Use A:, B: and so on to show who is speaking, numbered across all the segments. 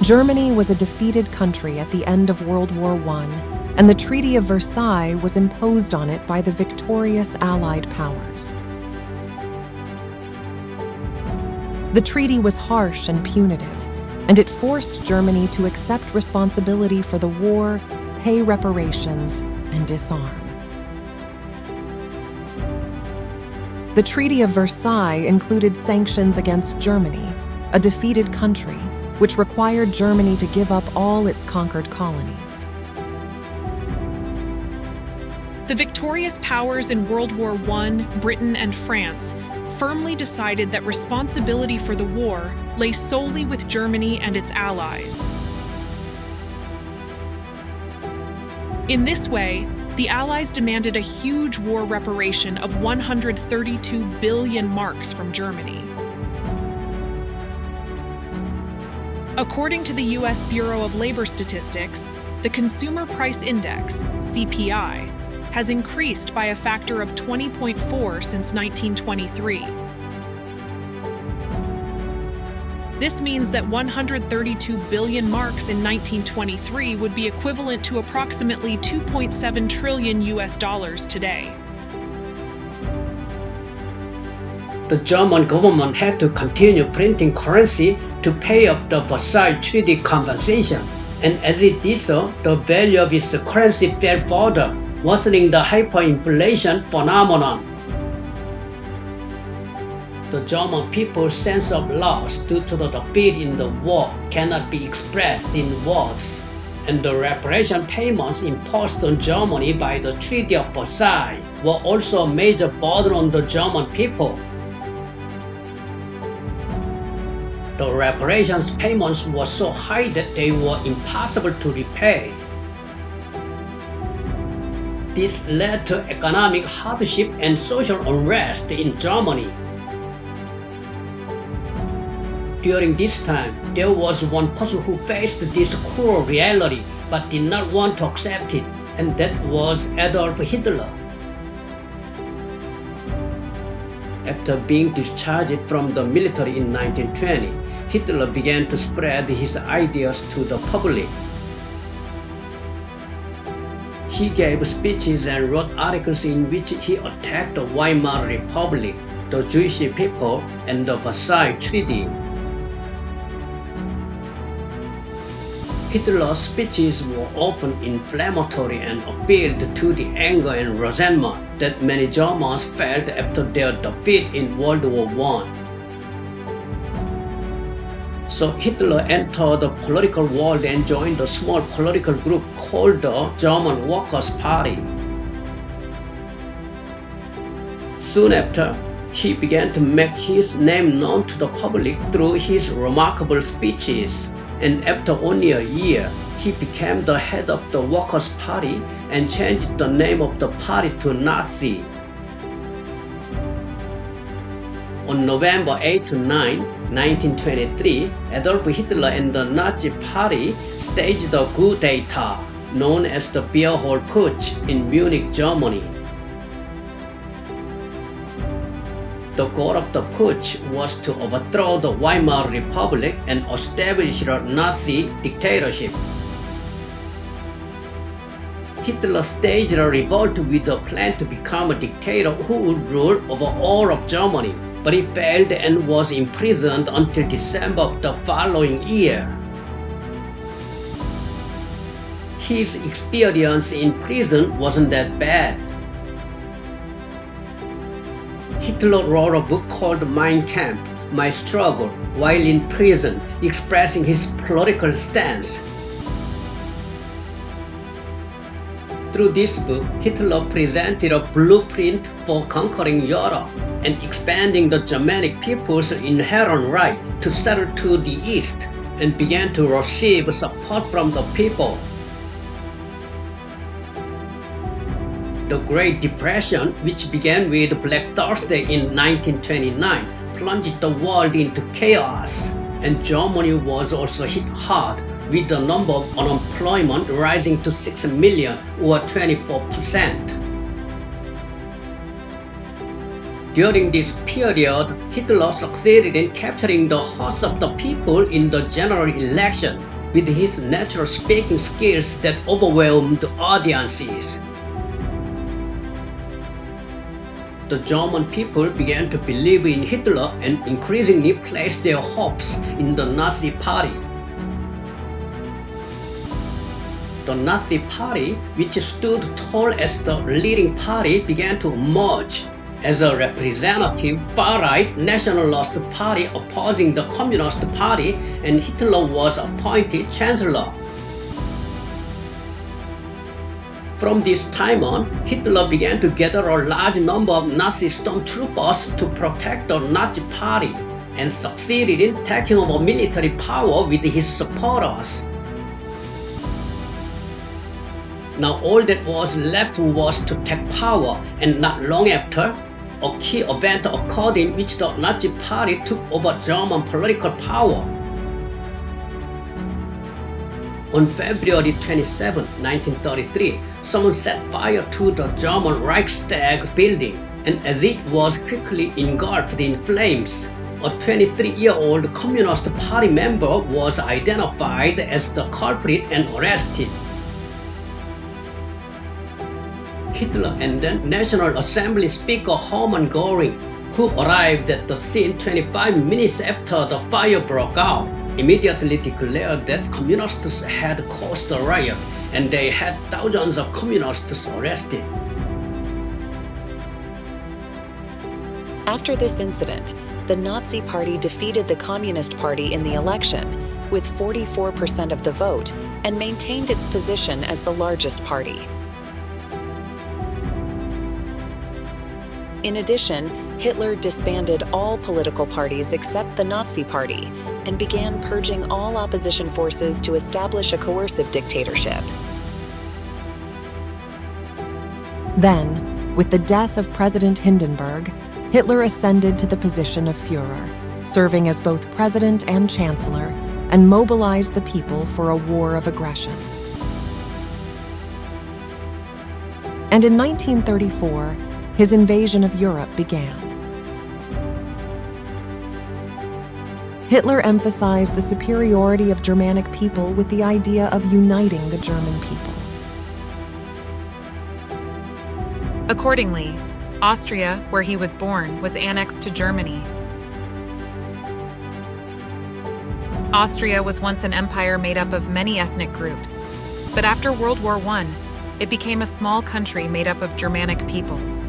A: Germany was a defeated country at the end of World War I, and the Treaty of Versailles was imposed on it by the victorious Allied powers. The treaty was harsh and punitive, and it forced Germany to accept responsibility for the war, pay reparations, and disarm. The Treaty of Versailles included sanctions against Germany, a defeated country, which required Germany to give up all its conquered colonies.
B: The victorious powers in World War I, Britain and France, firmly decided that responsibility for the war lay solely with Germany and its allies. In this way, the Allies demanded a huge war reparation of 132 billion marks from Germany. According to the U.S. Bureau of Labor Statistics, the Consumer Price Index, CPI, has increased by a factor of 20.4 since 1923. This means that 132 billion marks in 1923 would be equivalent to approximately 2.7 trillion US dollars today.
C: The German government had to continue printing currency to pay up the Versailles Treaty compensation, and as it did so, the value of its currency fell further, worsening the hyperinflation phenomenon. The German people's sense of loss due to the defeat in the war cannot be expressed in words, and the reparation payments imposed on Germany by the Treaty of Versailles were also a major burden on the German people. The reparations payments were so high that they were impossible to repay. This led to economic hardship and social unrest in Germany. During this time, there was one person who faced this cruel reality but did not want to accept it, and that was Adolf Hitler. After being discharged from the military in 1920, Hitler began to spread his ideas to the public. He gave speeches and wrote articles in which he attacked the Weimar Republic, the Jewish people, and the Versailles Treaty. Hitler's speeches were often inflammatory and appealed to the anger and resentment that many Germans felt after their defeat in World War I. So Hitler entered the political world and joined a small political group called the German Workers' Party. Soon after, he began to make his name known to the public through his remarkable speeches, and after only a year, he became the head of the Workers' Party and changed the name of the party to Nazi. On November 8–9, 1923, Adolf Hitler and the Nazi Party staged a coup d'etat known as the Beer Hall Putsch in Munich, Germany. The goal of the putsch was to overthrow the Weimar Republic and establish a Nazi dictatorship. Hitler staged a revolt with a plan to become a dictator who would rule over all of Germany, but he failed and was imprisoned until December of the following year. His experience in prison wasn't that bad. Hitler wrote a book called Mein Kampf, My Struggle, while in prison, expressing his political stance. Through this book, Hitler presented a blueprint for conquering Europe and expanding the Germanic people's inherent right to settle to the east, and began to receive support from the people. The Great Depression, which began with Black Thursday in 1929, plunged the world into chaos, and Germany was also hit hard, with the number of unemployment rising to 6 million or 24%. During this period, Hitler succeeded in capturing the hearts of the people in the general election, with his natural speaking skills that overwhelmed audiences. The German people began to believe in Hitler and increasingly placed their hopes in the Nazi Party. The Nazi Party, which stood tall as the leading party, began to emerge as a representative far-right nationalist party opposing the Communist Party, and Hitler was appointed Chancellor. From this time on, Hitler began to gather a large number of Nazi stormtroopers to protect the Nazi Party, and succeeded in taking over military power with his supporters. Now all that was left was to take power, and not long after, a key event occurred in which the Nazi Party took over German political power. On February 27, 1933, someone set fire to the German Reichstag building, and as it was quickly engulfed in flames, a 23-year-old Communist Party member was identified as the culprit and arrested. Hitler and then National Assembly Speaker Hermann Göring, who arrived at the scene 25 minutes after the fire broke out, immediately declared that communists had caused the riot and they had thousands of communists arrested.
D: After this incident, the Nazi Party defeated the Communist Party in the election with 44% of the vote and maintained its position as the largest party. In addition, Hitler disbanded all political parties except the Nazi Party and began purging all opposition forces to establish a coercive dictatorship.
A: Then, with the death of President Hindenburg, Hitler ascended to the position of Führer, serving as both president and chancellor, and mobilized the people for a war of aggression. And in 1934, his invasion of Europe began. Hitler emphasized the superiority of Germanic people with the idea of uniting the German people.
B: Accordingly, Austria, where he was born, was annexed to Germany. Austria was once an empire made up of many ethnic groups, but after World War I, it became a small country made up of Germanic peoples.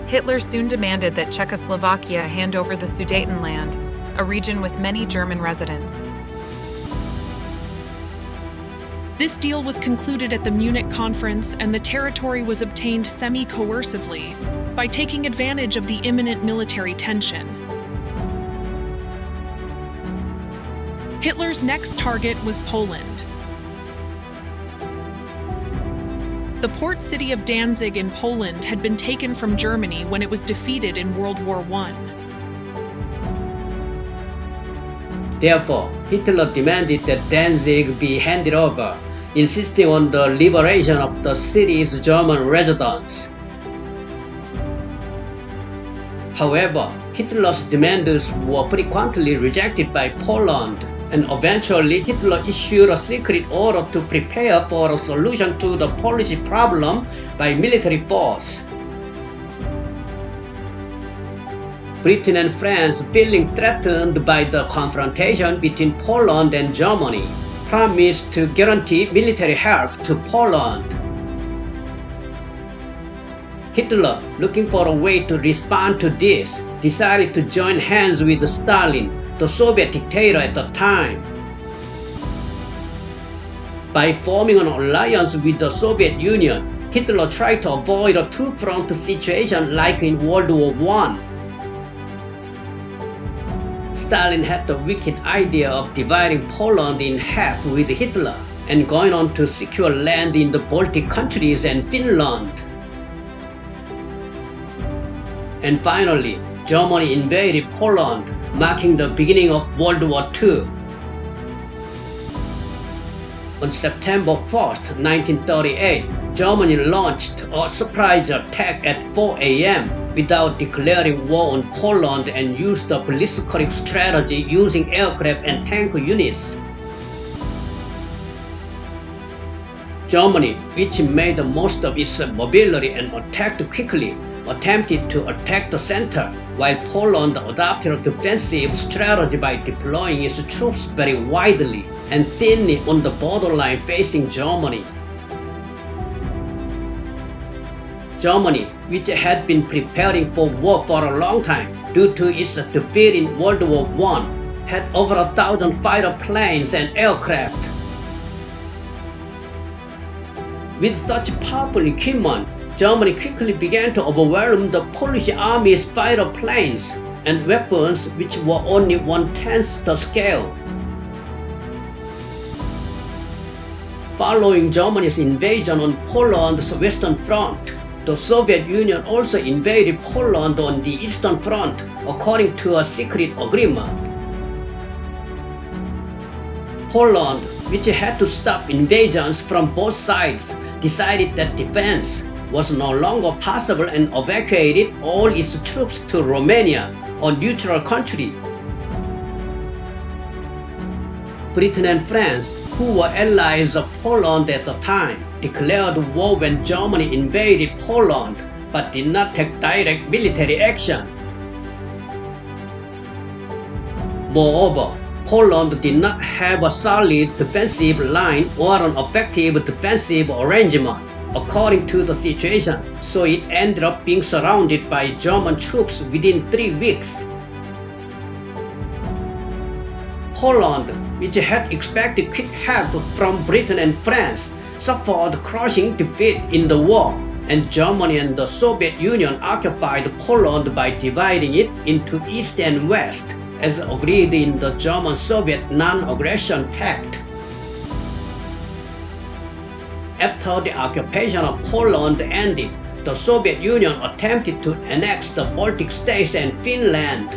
B: Hitler soon demanded that Czechoslovakia hand over the Sudetenland, a region with many German residents. This deal was concluded at the Munich Conference, and the territory was obtained semi-coercively by taking advantage of the imminent military tension. Hitler's next target was Poland. The port city of Danzig in Poland had been taken from Germany when it was defeated in World War I.
C: Therefore, Hitler demanded that Danzig be handed over, insisting on the liberation of the city's German residents. However, Hitler's demands were frequently rejected by Poland, and eventually Hitler issued a secret order to prepare for a solution to the Polish problem by military force. Britain and France, feeling threatened by the confrontation between Poland and Germany, promised to guarantee military help to Poland. Hitler, looking for a way to respond to this, decided to join hands with Stalin, the Soviet dictator at the time. By forming an alliance with the Soviet Union, Hitler tried to avoid a two-front situation like in World War I. Stalin had the wicked idea of dividing Poland in half with Hitler and going on to secure land in the Baltic countries and Finland. And finally, Germany invaded Poland, marking the beginning of World War II. On September 1st, 1938, Germany launched a surprise attack at 4 a.m. without declaring war on Poland and used the blitzkrieg strategy using aircraft and tank units. Germany, which made the most of its mobility and attacked quickly, attempted to attack the center, while Poland adopted a defensive strategy by deploying its troops very widely and thinly on the borderline facing Germany. Germany, which had been preparing for war for a long time due to its defeat in World War I, had over 1,000 fighter planes and aircraft. With such powerful equipment, Germany quickly began to overwhelm the Polish army's fighter planes and weapons, which were only 1/10 the scale. Following Germany's invasion on Poland's western front, the Soviet Union also invaded Poland on the eastern front according to a secret agreement. Poland, which had to stop invasions from both sides, decided that defense was no longer possible and evacuated all its troops to Romania, a neutral country. Britain and France, who were allies of Poland at the time, declared war when Germany invaded Poland, but did not take direct military action. Moreover, Poland did not have a solid defensive line or an effective defensive arrangement, according to the situation, so it ended up being surrounded by German troops within 3 weeks. Poland, which had expected quick help from Britain and France, suffered crushing defeat in the war, and Germany and the Soviet Union occupied Poland by dividing it into East and West, as agreed in the German-Soviet Non-Aggression Pact. After the occupation of Poland ended, the Soviet Union attempted to annex the Baltic states and Finland.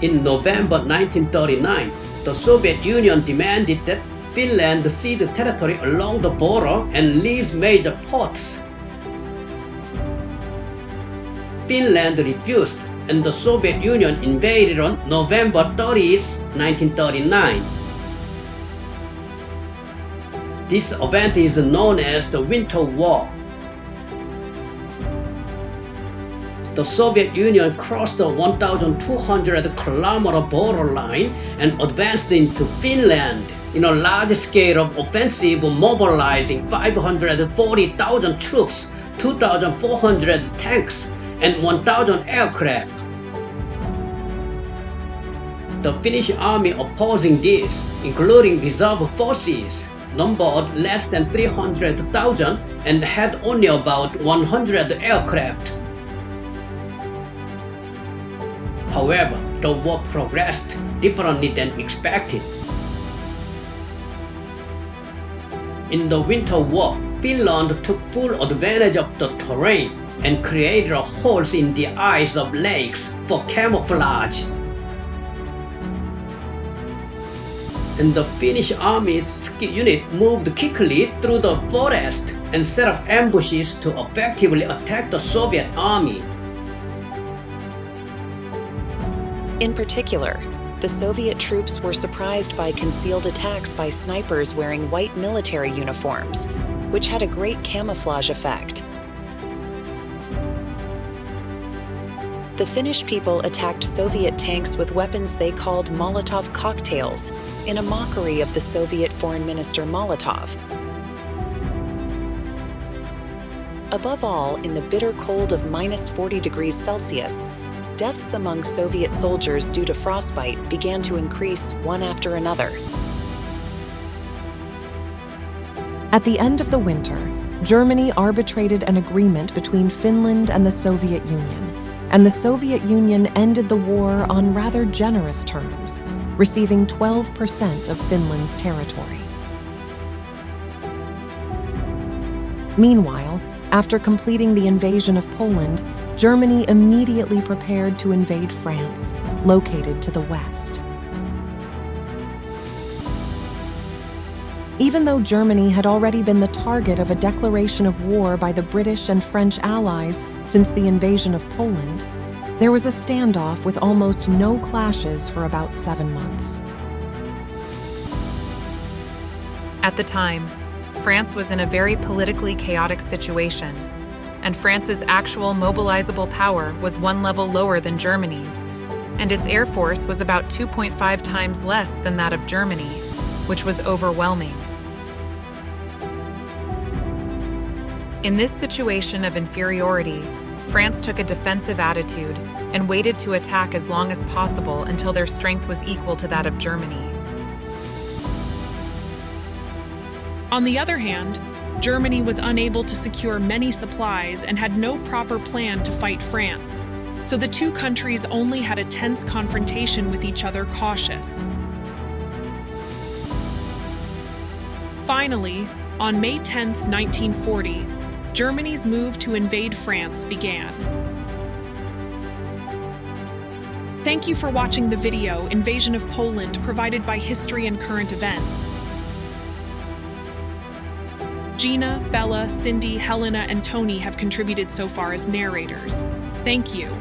C: In November 1939, the Soviet Union demanded that Finland cede territory along the border and lease major ports. Finland refused, and the Soviet Union invaded on November 30, 1939. This event is known as the Winter War. The Soviet Union crossed the 1,200-kilometer borderline and advanced into Finland in a large scale of offensive, mobilizing 540,000 troops, 2,400 tanks, and 1,000 aircraft. The Finnish army opposing this, including reserve forces, numbered less than 300,000 and had only about 100 aircraft. However, the war progressed differently than expected. In the Winter War, Finland took full advantage of the terrain and created holes in the ice of lakes for camouflage. And the Finnish army's ski unit moved quickly through the forest and set up ambushes to effectively attack the Soviet army.
D: In particular, the Soviet troops were surprised by concealed attacks by snipers wearing white military uniforms, which had a great camouflage effect. The Finnish people attacked Soviet tanks with weapons they called Molotov cocktails, in a mockery of the Soviet Foreign Minister Molotov. Above all, in the bitter cold of -40 degrees Celsius, deaths among Soviet soldiers due to frostbite began to increase one after another.
A: At the end of the winter, Germany arbitrated an agreement between Finland and the Soviet Union, and the Soviet Union ended the war on rather generous terms, receiving 12% of Finland's territory. Meanwhile, after completing the invasion of Poland, Germany immediately prepared to invade France, located to the west. Even though Germany had already been the target of a declaration of war by the British and French allies since the invasion of Poland, there was a standoff with almost no clashes for about 7 months.
E: At the time, France was in a very politically chaotic situation, and France's actual mobilizable power was one level lower than Germany's, and its air force was about 2.5 times less than that of Germany, which was overwhelming. In this situation of inferiority, France took a defensive attitude and waited to attack as long as possible until their strength was equal to that of Germany.
B: On the other hand, Germany was unable to secure many supplies and had no proper plan to fight France, so the two countries only had a tense confrontation with each other, cautious. Finally, on May 10, 1940, Germany's move to invade France began. Thank you for watching the video Invasion of Poland provided by History and Current Events. Gina, Bella, Cindy, Helena, and Tony have contributed so far as narrators. Thank you.